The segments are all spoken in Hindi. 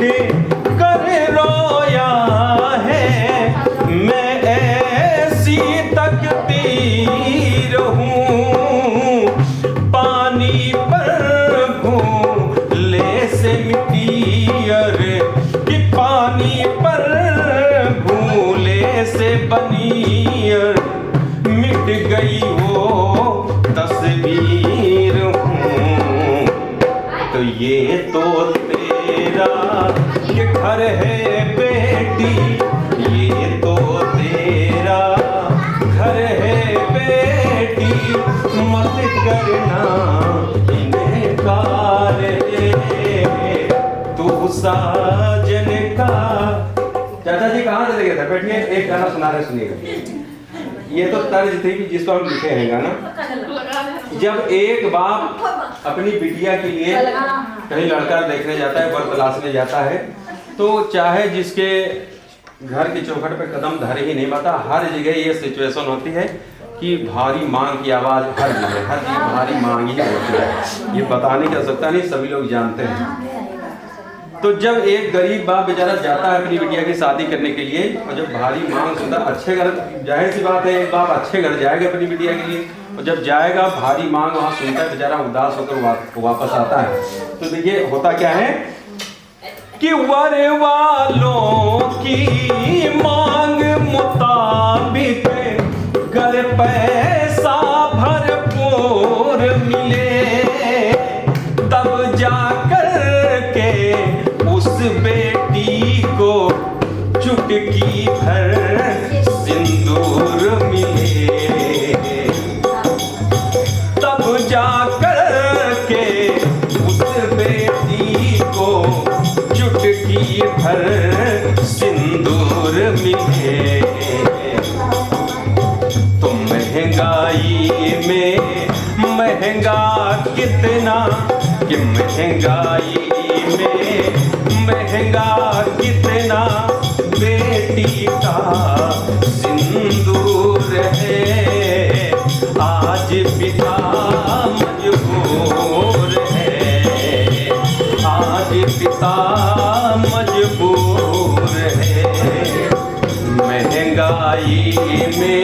कर रोया है। मैं ऐसी तकदीर हूँ, पानी पर भूले से मिट्टी, अरे कि पानी पर भूले से बनी, मिट गई वो तस्वीर हूँ। तो ये तो तेरा ये घर है बेटी, ये तो तेरा घर है बेटी, मत करना इनकार, तू साजन का। चाचा जी कहाँ चले गए थे? बैठिए, एक गाना सुना रहे, सुनिएगा। ये तो तर्ज थी कि जिस पर हम लिखे हैं गाना। जब एक बाप अपनी बिटिया के लिए कहीं लड़का देखने जाता है, वर तलाशने जाता है, तो चाहे जिसके घर की चौखट पे कदम धर ही नहीं पाता, हर जगह ये सिचुएशन होती है कि भारी मांग की आवाज हर जगह, हर जगह भारी मांग ही होती है। ये बताने की आवश्यकता नहीं, सभी लोग जानते हैं। तो जब एक गरीब बाप बेचारा जाता है अपनी बिटिया की शादी करने के लिए, और जब भारी मांग सुनता, अच्छे घर, जाहिर सी बात है एक बाप अच्छे घर जाएगा अपनी बिटिया के लिए, और जब जाएगा भारी मांग वहाँ सुनता है, बेचारा उदास होकर वापस आता है। तो देखिए होता क्या है कि वर वालों की मांग मुताबिक घर पैसा भरपूर मिले, तब जाकर के उस बेटी को चुटकी भर सिंदूर मिले, तब जाकर के उस बेटी को चुटकी भर सिंदूर मिले। तो महंगाई में महंगा कितना, कि महंगाई में महंगा कितना बेटी का सिंदूर है। आज पिता मजबूर है, आज पिता मजबूर है। महंगाई में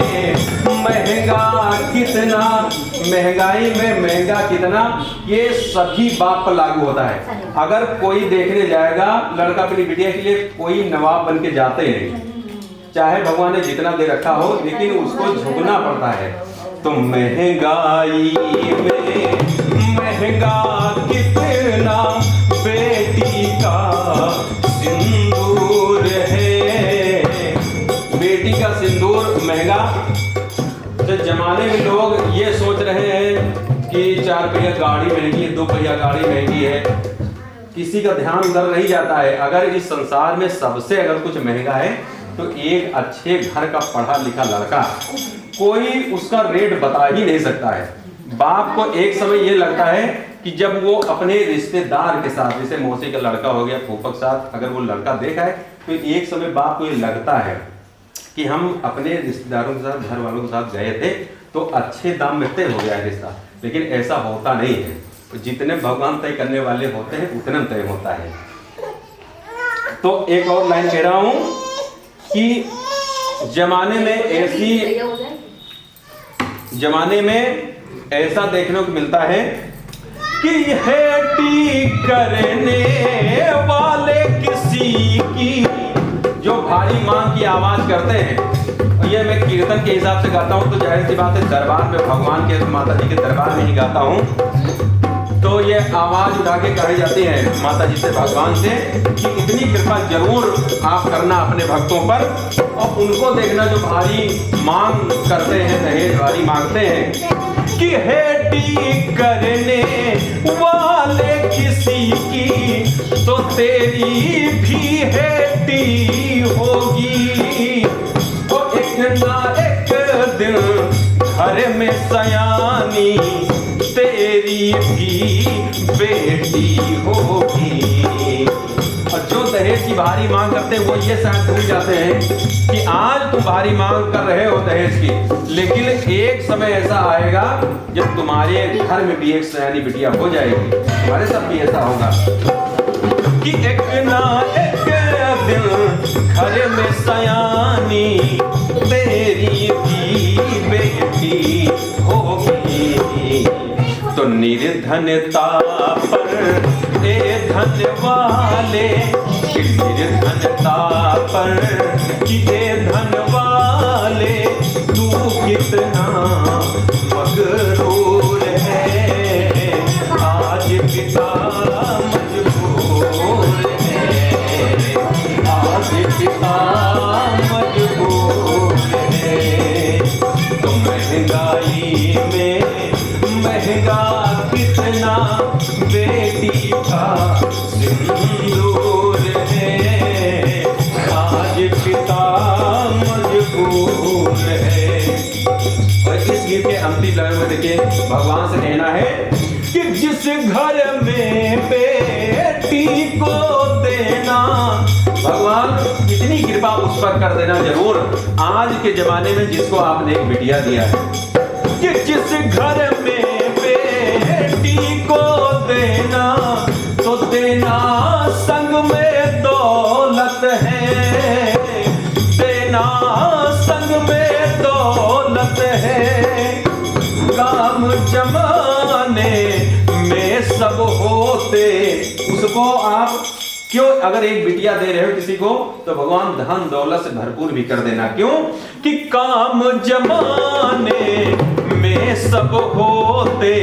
महंगा कितना, महंगाई में महंगा कितना, ये सभी बाप पर लागू होता है। अगर कोई देखने जाएगा लड़का अपनी बिटिया के लिए, कोई नवाब बन के जाते नहीं, चाहे भगवान ने जितना दे रखा हो, लेकिन उसको झुकना पड़ता है। तो महंगाई में महंगा कितना बेटी का सिंदूर है। बेटी का सिंदूर महंगा। तो जमाने में लोग ये सोच रहे हैं कि 4 पहिया गाड़ी महंगी है, 2 पहिया गाड़ी महंगी है, किसी का ध्यान उधर नहीं जाता है। अगर इस संसार में सबसे अगर कुछ महंगा है तो एक अच्छे घर का पढ़ा लिखा लड़का, कोई उसका रेट बता ही नहीं सकता है। बाप को एक समय ये लगता है कि जब वो अपने रिश्तेदार के साथ, जैसे मौसी का लड़का हो गया, फूफा के साथ अगर वो लड़का देखा है, तो एक समय बाप को ये लगता है कि हम अपने रिश्तेदारों के साथ, घर वालों के साथ गए थे तो अच्छे दाम में तय हो गया रिश्ता, लेकिन ऐसा होता नहीं है। जितने भगवान तय करने वाले होते हैं उतना तय होता है। तो एक और लाइन कह रहा हूं कि जमाने में ऐसा देखने को मिलता है कि हेटी करने वाले किसी की, जो भारी मांग की आवाज करते हैं, और ये मैं कीर्तन के हिसाब से गाता हूँ, तो जाहिर सी बात है दरबार में भगवान के, माता जी के दरबार में ही गाता हूँ, तो ये आवाज उठा के कही जाती है माता जी से, भगवान से, कि इतनी कृपा जरूर आप करना अपने भक्तों पर, और उनको देखना जो भारी मांग करते हैं, दहेज भारी मांगते हैं, कि हेटी करने वाले किसी की तो तेरी भी हेटी होगी। तो एक ना एक दिन घर में सयानी तेरी भी बेटी होगी। और जो दहेज की भारी मांग करते हैं वो ये शायद भूल जाते हैं कि आज तुम भारी मांग कर रहे हो दहेज की, लेकिन एक समय ऐसा आएगा जब तुम्हारे घर में भी एक सयानी बिटिया हो जाएगी, तुम्हारे साथ भी ऐसा होगा। कि एक ना एक दिन घर में सयानी तेरी भी बेटी होगी। तो निर्धनता पर ए धन वाले, निर्धनता पर कि ए धन वाले तू कितना मगरूर है। आज पिता मजबूर है, आज पिता मजबूर है। तो महंगाई में महंगा कितना बेटी का सिंदूर है। आज पिता मजबूर है। और इस गीत के अंतिम लाइन में देखिए भगवान से कहना है कि जिस घर में बेटी को देना, भगवान इतनी कृपा उस पर कर देना जरूर। आज के जमाने में जिसको आपने एक बिटिया दिया है, कि जिस घर में बेटी को देना तो देना संग में दौलत है, देना संग में दौलत है। काम जमाने में सब होते, उसको आप क्यों अगर एक बिटिया दे रहे हो किसी को तो भगवान धन दौलत से भरपूर भी कर देना। क्यों कि काम जमाने में सब होते,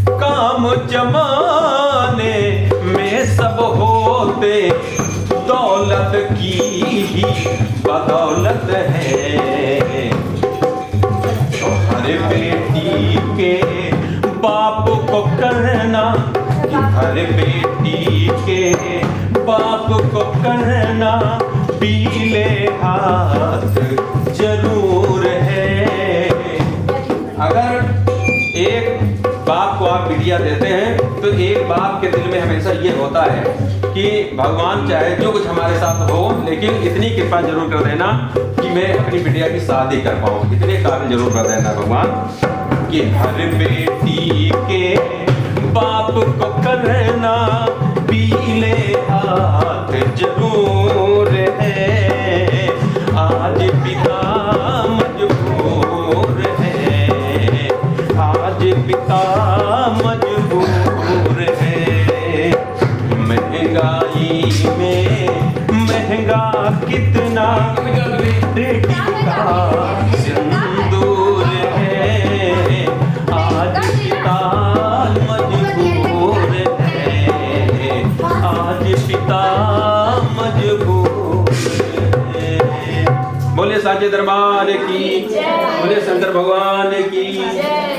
काम जमाने में सब होते, दौलत की ही बदौलत है। हर बेटी के बाप को करना, हर बेटी के बाप को करना पीले हाथ जरूर है। अगर एक बाप को आप बिटिया देते हैं तो एक बाप के दिल में हमेशा ये होता है कि भगवान चाहे जो कुछ हमारे साथ हो, लेकिन इतनी कृपा जरूर कर देना कि मैं अपनी बिटिया की शादी कर पाऊँ। इतने काबिल जरूर कर देना भगवान कि हर बेटी के बाप को करना पीले हाथ जरूर है। आज पिता मजबूर है, आज पिता मजबूर है। महंगाई में महंगा कितना बेटी का सिंदूर है। आज पिता मजबूर है, आज पिता मजबूर है। बोले साचे दरबार की, बोले शंकर भगवान की।